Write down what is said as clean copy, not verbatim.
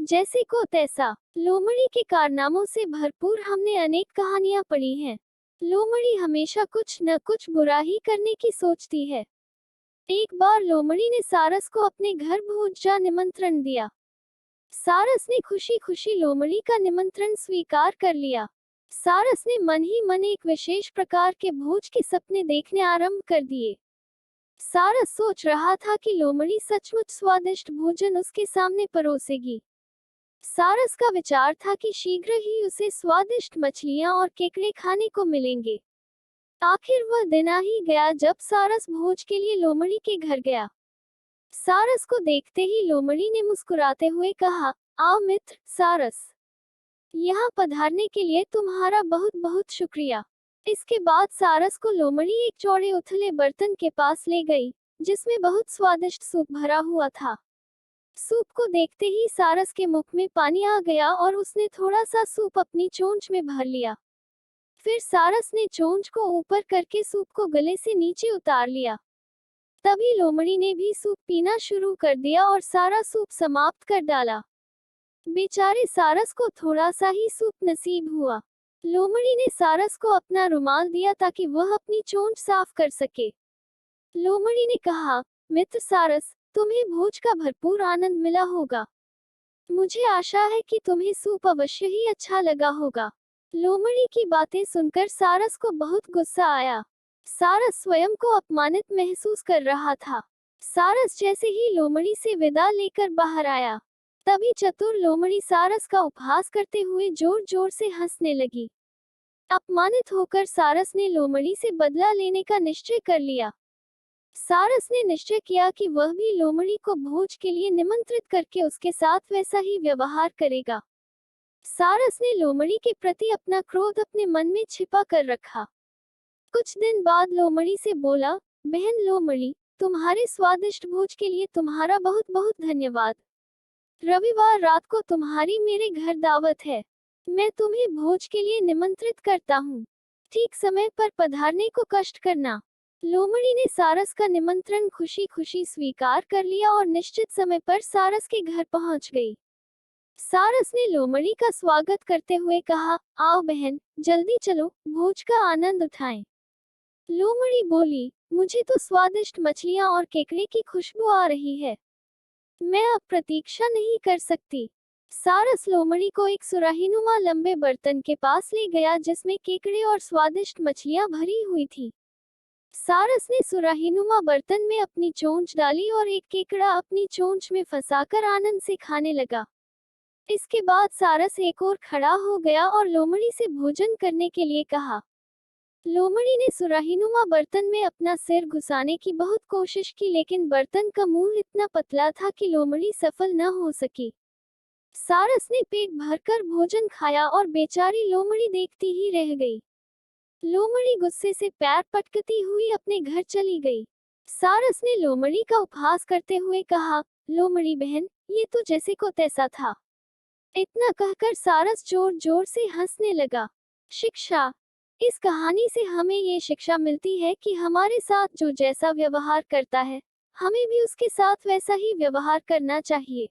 जैसे को तैसा। लोमड़ी के कारनामों से भरपूर हमने अनेक कहानियां पढ़ी हैं। लोमड़ी हमेशा कुछ न कुछ बुरा ही करने की सोचती है। एक बार लोमड़ी ने सारस को अपने घर भोज का निमंत्रण दिया। सारस ने खुशी खुशी लोमड़ी का निमंत्रण स्वीकार कर लिया। सारस ने मन ही मन एक विशेष प्रकार के भोज के सपने देखने आरंभ कर दिए। सारस सोच रहा था कि लोमड़ी सचमुच स्वादिष्ट भोजन उसके सामने परोसेगी। सारस का विचार था कि शीघ्र ही उसे स्वादिष्ट मछलियां और केकड़े खाने को मिलेंगे। आखिर वह दिन आ ही गया जब सारस भोज के लिए लोमड़ी के घर गया। सारस को देखते ही लोमड़ी ने मुस्कुराते हुए कहा, आओ मित्र सारस, यहाँ पधारने के लिए तुम्हारा बहुत बहुत शुक्रिया। इसके बाद सारस को लोमड़ी एक चौड़े उथले बर्तन के पास ले गई, जिसमें बहुत स्वादिष्ट सूप भरा हुआ था। सूप को देखते ही सारस के मुख में पानी आ गया और उसने थोड़ा सा सूप अपनी चोंच में भर लिया। फिर सारस ने चोंच को ऊपर करके सूप को गले से नीचे उतार लिया। तभी लोमड़ी ने भी सूप पीना शुरू कर दिया और सारा सूप समाप्त कर डाला। बेचारे सारस को थोड़ा सा ही सूप नसीब हुआ। लोमड़ी ने सारस को अपना रुमाल दिया ताकि वह अपनी चोंच साफ कर सके। लोमड़ी ने कहा, मित्र सारस, तुम्हें भोज का भरपूर आनंद मिला होगा। मुझे आशा है कि तुम्हें सूप अवश्य ही अच्छा लगा होगा। लोमड़ी की बातें सुनकर सारस को बहुत गुस्सा आया। सारस स्वयं को अपमानित महसूस कर रहा था। सारस जैसे ही लोमड़ी से विदा लेकर बाहर आया, तभी चतुर लोमड़ी सारस का उपहास करते हुए जोर जोर से हंसने लगी। अपमानित होकर सारस ने लोमड़ी से बदला लेने का निश्चय कर लिया। सारस ने निश्चय किया कि वह भी लोमड़ी को भोज के लिए निमंत्रित करके उसके साथ वैसा ही व्यवहार करेगा। सारस ने लोमड़ी के प्रति अपना क्रोध अपने मन में छिपा कर रखा। कुछ दिन बाद लोमड़ी से बोला, बहन लोमड़ी, तुम्हारे स्वादिष्ट भोज के लिए तुम्हारा बहुत बहुत धन्यवाद। रविवार रात को तुम्हारी मेरे घर दावत है। मैं तुम्हें भोज के लिए निमंत्रित करता हूँ। ठीक समय पर पधारने को कष्ट करना। लोमड़ी ने सारस का निमंत्रण खुशी खुशी स्वीकार कर लिया और निश्चित समय पर सारस के घर पहुंच गई। सारस ने लोमड़ी का स्वागत करते हुए कहा, आओ बहन, जल्दी चलो, भोज का आनंद उठाएं। लोमड़ी बोली, मुझे तो स्वादिष्ट मछलियां और केकड़े की खुशबू आ रही है। मैं अब प्रतीक्षा नहीं कर सकती। सारस लोमड़ी को एक सुराहीनुमा लंबे बर्तन के पास ले गया जिसमें केकड़े और स्वादिष्ट मछलियां भरी हुई थी। सारस ने सुराहीनुमा बर्तन में अपनी चोंच डाली और एक केकड़ा अपनी चोंच में फंसाकर आनंद से खाने लगा। इसके बाद सारस एक ओर खड़ा हो गया और लोमड़ी से भोजन करने के लिए कहा। लोमड़ी ने सुराहीनुमा बर्तन में अपना सिर घुसाने की बहुत कोशिश की, लेकिन बर्तन का मुंह इतना पतला था कि लोमड़ी सफल न हो सकी। सारस ने पेट भरकर भोजन खाया और बेचारी लोमड़ी देखती ही रह गई। लोमड़ी गुस्से से पैर पटकती हुई अपने घर चली गई। सारस ने लोमड़ी का उपहास करते हुए कहा, लोमड़ी बहन, ये तो जैसे को तैसा था। इतना कहकर सारस जोर जोर से हंसने लगा। शिक्षा। इस कहानी से हमें ये शिक्षा मिलती है कि हमारे साथ जो जैसा व्यवहार करता है, हमें भी उसके साथ वैसा ही व्यवहार करना चाहिए।